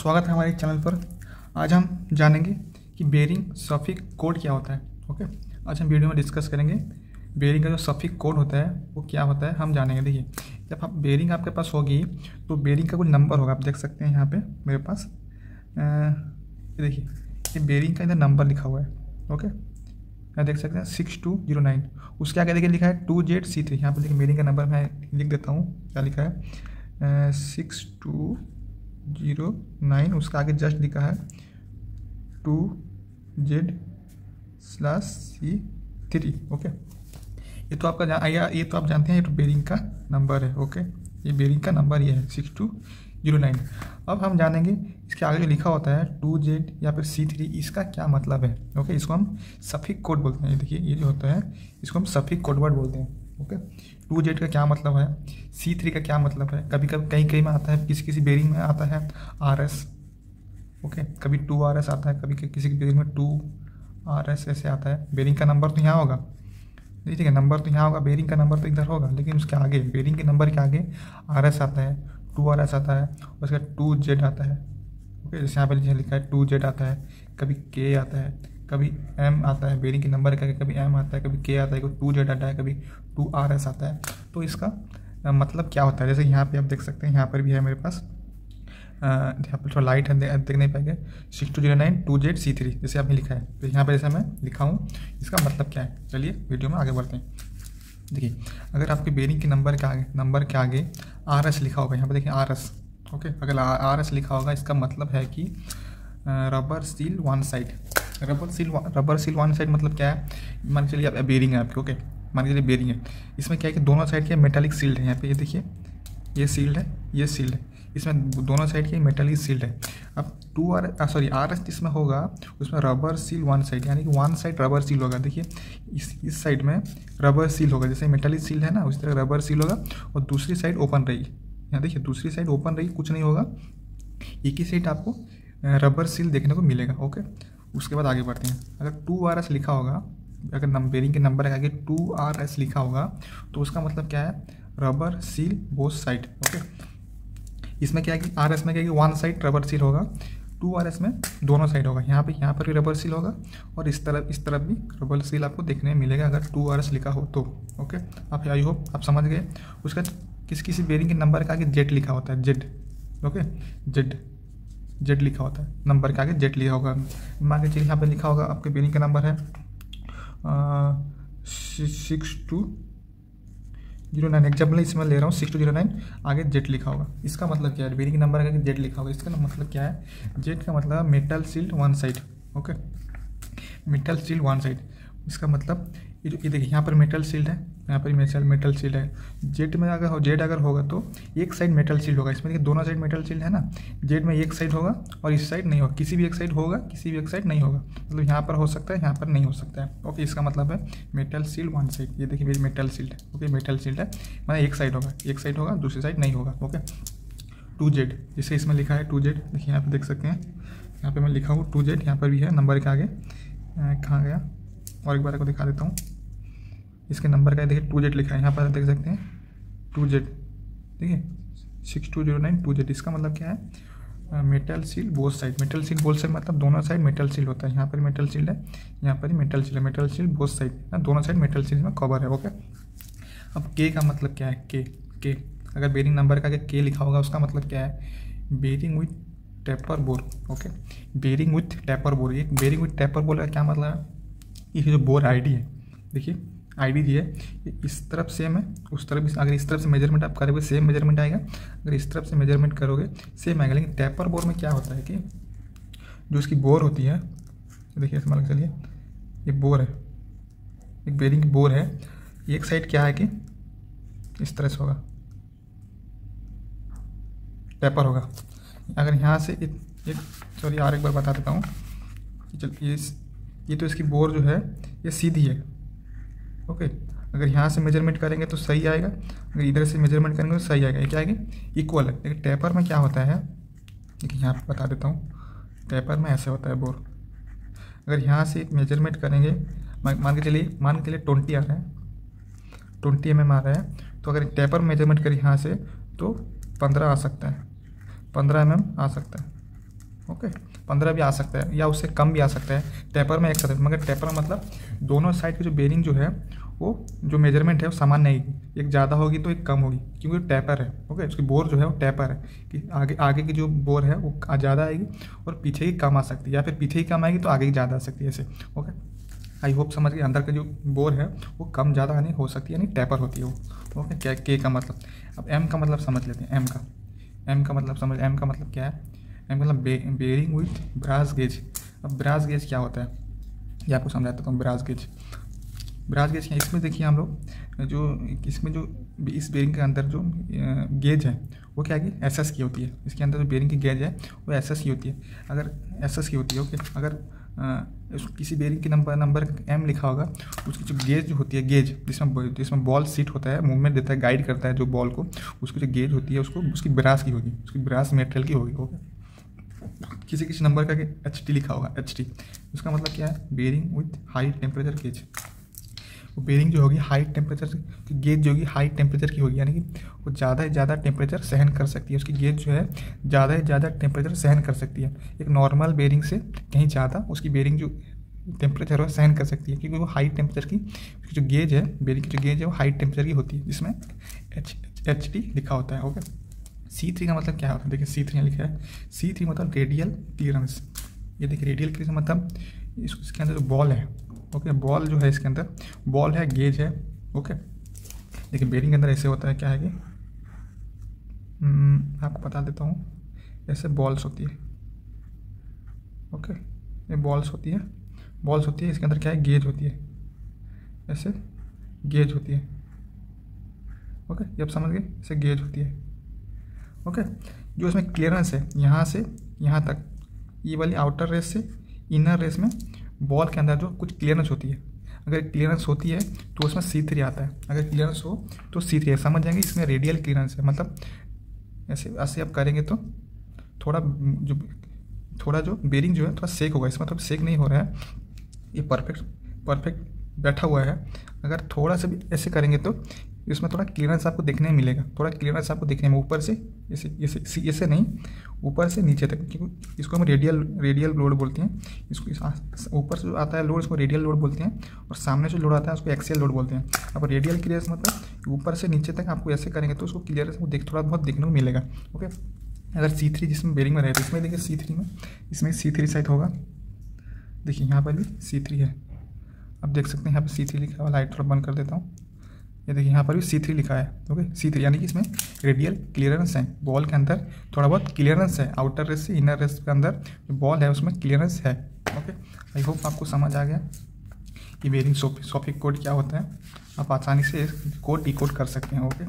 स्वागत है हमारे चैनल पर। आज हम जानेंगे कि बेरिंग सफिक कोड क्या होता है। ओके, आज हम वीडियो में डिस्कस करेंगे बेरिंग का जो सफिक कोड होता है वो क्या होता है, हम जानेंगे। देखिए, जब आप बेरिंग आपके पास होगी तो बेरिंग का कोई नंबर होगा। आप देख सकते हैं यहाँ पे मेरे पास ये देखिए, ये बेरिंग का इधर नंबर लिखा हुआ है। ओके, यहाँ देख सकते हैं 6209। उसके आगे देखिए लिखा है 2ZC3। यहाँ पर देखिए बेरिंग का नंबर मैं लिख देता हूँ, क्या लिखा है 6209। उसका आगे जस्ट लिखा है 2Z/C3। ओके, ये तो आपका ये तो आप जानते हैं, ये तो बेरिंग का नंबर है। ओके, ये बेरिंग का नंबर ये है 6209। अब हम जानेंगे इसके आगे जो लिखा होता है 2Z या फिर C3, इसका क्या मतलब है। ओके, इसको हम सफिक कोड बोलते हैं। देखिए, ये जो होता है इसको हम सफिक कोड वर्ड बोलते हैं। ओके, 2Z का क्या मतलब है, C3 का क्या मतलब है। कभी कभी कहीं में आता है, किसी बेरिंग में आता है RS। ओके, कभी 2RS आता है, कभी किसी की बेरिंग में 2RS ऐसे आता है। बेरिंग का नंबर तो यहाँ होगा, ठीक है, नंबर तो यहाँ होगा, बेरिंग का नंबर तो इधर होगा, लेकिन उसके आगे बेरिंग के नंबर के आगे RS आता है, 2RS आता है, उसका 2Z आता है। ओके, जैसे यहाँ पर लिखा है 2Z आता है, कभी K आता है, कभी M आता है। बेरिंग के नंबर के आगे कभी M आता है, कभी K आता है, कभी 2Z आता है, कभी 2RS आता है। तो इसका मतलब क्या होता है, जैसे यहाँ पे आप देख सकते हैं, यहाँ पर भी है मेरे पास, यहाँ पर थोड़ा लाइट है, देख नहीं पाएंगे। 6209 2ZC3 जैसे आपने लिखा है, तो यहाँ पर जैसे मैं लिखा हूँ, इसका मतलब क्या है। चलिए वीडियो में आगे बढ़ते हैं। देखिए, अगर आपके बेरिंग के नंबर के आगे RS लिखा होगा, यहाँ पर देखिए RS। ओके, अगर RS लिखा होगा, इसका मतलब है कि rubber seal one side. Rubber seal one side मतलब क्या है, मान के चलिए आप बेरिंग है आपकी। ओके, मान के चलिए बेरिंग है, इसमें क्या है कि दोनों साइड के मेटालिक सील्ड है। यहाँ पे ये देखिए, ये सील्ड है, ये सील्ड है, इसमें दोनों साइड के मेटालिक सील्ड है। अब RS जिसमें होगा उसमें रबर सील वन साइड, यानी कि वन साइड रबर सील होगा। देखिए, इस साइड में रबर सील होगा, जैसे मेटालिक सील है ना, उस तरह रबर सील होगा, और दूसरी साइड ओपन रहेगी। यहाँ देखिए, दूसरी साइड ओपन रहेगी, कुछ नहीं होगा, एक ही साइड आपको रबर सील देखने को मिलेगा। ओके, उसके बाद आगे बढ़ते हैं। अगर 2RS लिखा होगा, अगर बेरिंग के नंबर के आगे 2RS लिखा होगा, तो उसका मतलब क्या है, rubber seal both side. Okay, इसमें क्या है कि RS में क्या है कि वन साइड रबर सील होगा, 2RS में दोनों साइड होगा। यहाँ पर भी रबर सील होगा, और इस तरफ भी रबर सील आपको देखने में मिलेगा अगर 2RS लिखा हो तो। ओके, आप आई होप आप समझ गए। उसका किसी बेरिंग के नंबर के आगे जेड लिखा होता है, जेड। ओके, जेड लिखा होता है, नंबर के आगे जेड लिखा होगा। मान के चलिए यहाँ पे लिखा होगा आपके बेरिंग का नंबर है 6209। एग्जाम्पल इसमें ले रहा हूँ 6209, आगे जेड लिखा होगा। इसका मतलब क्या है, बेरिंग नंबर का जेड लिखा होगा, इसका मतलब क्या है, जेड का मतलब metal sealed one side. Okay, metal sealed one side, इसका मतलब ये देखिए, यहाँ पर मेटल सील्ड है, यहाँ पर मेटल सील्ड है। जेड अगर होगा तो एक साइड मेटल सील्ड होगा। इसमें देखिए, दोनों साइड मेटल सील्ड है ना। जेड में एक साइड होगा और इस साइड नहीं होगा, किसी भी एक साइड होगा, किसी भी एक साइड नहीं होगा। मतलब यहाँ पर हो सकता है, यहाँ पर नहीं हो सकता है। ओके, इसका मतलब है मेटल सील्ड वन साइड। ये देखिए, मेटल सील्ड है। ओके, मेटल सील्ड है, मतलब एक साइड होगा, दूसरी साइड नहीं होगा। ओके, 2Z जिसे इसमें लिखा है 2Z, देखिए यहाँ पर देख सकते हैं, यहाँ पर मैं लिखा हूँ 2Z, यहाँ पर भी है नंबर के आगे। कहाँ गया, और एक बार आपको दिखा देता हूँ। इसके नंबर का देखिए 2Z लिखा है, यहाँ पर देख सकते हैं 2Z। देखिए 6209 2Z, इसका मतलब क्या है, metal seal both side. Metal seal both side मतलब दोनों साइड मेटल सील होता है। यहाँ पर मेटल सील है, यहाँ पर मेटल सील है, मेटल सील बोथ साइड, दोनों साइड मेटल सील में कवर है। ओके, अब के का मतलब क्या है, के अगर बेरिंग नंबर का के लिखा होगा, उसका मतलब क्या है, bearing with taper bore. Okay, bearing with taper bore. ये बेरिंग विथ टेपर बोर का क्या मतलब है, ये जो बोर आईडी है, देखिए आईडी दी है, इस तरफ सेम है, उस तरफ भी। अगर इस तरफ से मेजरमेंट आप करोगे सेम मेजरमेंट आएगा, अगर इस तरफ से मेजरमेंट करोगे सेम आएगा। लेकिन टेपर बोर में क्या होता है कि जो इसकी बोर होती है, देखिए मान के चलिए ये बोर है, एक बेरिंग की बोर है, एक साइड क्या है कि इस तरह से होगा, टेपर होगा। अगर यहाँ से सॉरी और एक बार बता देता हूँ, चलिए ये तो इसकी बोर जो है ये सीधी है। ओके, अगर यहाँ से मेजरमेंट करेंगे तो सही आएगा, अगर इधर से मेजरमेंट करेंगे तो सही आएगा। ये क्या आएगी, इक्वल है। लेकिन टेपर में क्या होता है, देखिए यहाँ पे बता देता हूँ, टेपर में ऐसे होता है बोर। अगर यहाँ से मेजरमेंट करेंगे, मान के चलिए 20 आ रहा है, 20 mm आ रहा है, तो अगर टेपर मेजरमेंट करें यहाँ से तो 15 आ सकता है, 15 mm आ सकता है। ओके 15 भी आ सकता है या उससे कम भी आ सकता है। टेपर में एक साथ, मगर टेपर मतलब दोनों साइड की जो बेरिंग जो है वो जो मेजरमेंट है वो समान नहीं है, एक ज़्यादा होगी तो एक कम होगी, क्योंकि टैपर है। ओके उसकी बोर जो है वो टैपर है कि आगे आगे की जो बोर है वो ज़्यादा आएगी और पीछे की कम आ सकती है, या फिर पीछे ही कम आएगी तो आगे की ज़्यादा आ सकती है ऐसे। ओके आई होप समझ गए, अंदर का जो बोर है वो कम ज़्यादा नहीं हो सकती है, यानी टैपर होती है वो। ओके क्या के का मतलब। अब एम का मतलब समझ लेते हैं। एम का मतलब समझ, एम का मतलब क्या है। एम मतलब बेरिंग विथ ब्रास गेज। अब ब्रास गेज क्या होता है ये आपको समझाता हूँ। ब्रास गेज क्या, इसमें देखिए हम लोग जो इसमें जो इस बेरिंग के अंदर जो गेज है वो क्या है कि एसएस की होती है। इसके अंदर जो बेरिंग की गेज है वो एसएस की होती है। अगर एसएस की होती है ओके, अगर किसी बेरिंग की नंबर एम लिखा होगा, उसकी जो गेज होती है, गेज जिसमें बॉल सीट होता है, मूवमेंट देता है, गाइड करता है जो बॉल को, उसकी जो गेज होती है उसको उसकी ब्रास की होगी, उसकी ब्रास मेटेरियल की होगी। ओके किसी नंबर का एच टी लिखा होगा, एच टी उसका मतलब क्या है, bearing with high temperature gauge. वो बेरिंग जो होगी हाई टेम्परेचर की, गेज जो होगी हाई टेम्परेचर की होगी, यानी कि वो ज़्यादा से ज़्यादा टेम्परेचर सहन कर सकती है। उसकी गेज जो है ज़्यादा से ज़्यादा टेम्परेचर सहन कर सकती है, एक नॉर्मल बेरिंग से कहीं ज़्यादा उसकी बेरिंग जो टेम्परेचर है सहन कर सकती है, क्योंकि वो हाई टेम्परेचर की जो गेज है, बेरिंग की जो गेज है वो हाई टेम्परेचर की होती है, जिसमें एच टी लिखा होता है। ओके C3 का मतलब क्या होता है, देखिए C3 लिखा है। C3 मतलब रेडियल क्लियरेंस। ये देखिए रेडियल क्लियरेंस मतलब इसके अंदर जो बॉल है, ओके बॉल जो है इसके अंदर बॉल है, गेज है। ओके देखिए बेरिंग के अंदर ऐसे होता है, क्या है कि आपको बता देता हूँ, ऐसे बॉल्स होती है। ओके ये बॉल्स होती है, इसके अंदर क्या है, गेज होती है, ऐसे गेज होती है। ओके ये आप समझ गए, ऐसे गेज होती है। ओके जो इसमें क्लियरेंस है यहाँ से यहाँ तक, ये वाली आउटर रेस से इनर रेस में बॉल के अंदर जो कुछ क्लियरेंस होती है, अगर क्लियरेंस होती है तो उसमें C3 आता है, अगर क्लियरेंस हो तो C3 है। समझ जाएंगे इसमें रेडियल क्लियरेंस है, मतलब ऐसे आप करेंगे तो थोड़ा जो बेरिंग जो है थोड़ा सेक होगा, इसमें थोड़ा सेक नहीं हो रहा है, ये परफेक्ट बैठा हुआ है। अगर थोड़ा सा भी ऐसे करेंगे तो इसमें थोड़ा क्लियरेंस आपको देखने में मिलेगा, थोड़ा क्लियरेंस आपको देखने में ऊपर से ऐसे नहीं, ऊपर से नीचे तक, क्योंकि इसको हम रेडियल लोड बोलते हैं। इसको ऊपर से जो आता है लोड इसको रेडियल लोड बोलते हैं, और सामने से लोड आता है उसको एक्सियल लोड बोलते हैं। अब रेडियल क्लियरेंस मतलब ऊपर से नीचे तक आपको ऐसे करेंगे तो उसको क्लियरेंस थोड़ा बहुत देखने को मिलेगा। ओके अगर C3 जिसमें बेरिंग में रहे तो इसमें देखिए C3 में, इसमें C3 साइड होगा, देखिए यहाँ पर भी C3 है। अब देख सकते हैं यहाँ पर C3 लिखा हुआ, लाइट थोड़ा बंद कर देता हूँ, ये देखिए यहाँ पर भी C3 लिखा है। ओके C3 यानी कि इसमें रेडियल क्लियरेंस है, बॉल के अंदर थोड़ा बहुत क्लियरेंस है, आउटर रेस से इनर रेस के अंदर जो बॉल है उसमें क्लियरेंस है। ओके आई होप आपको समझ आ गया कि बेरिंग सॉफिक कोड क्या होता है, आप आसानी से कोड डिकोड कर सकते हैं। ओके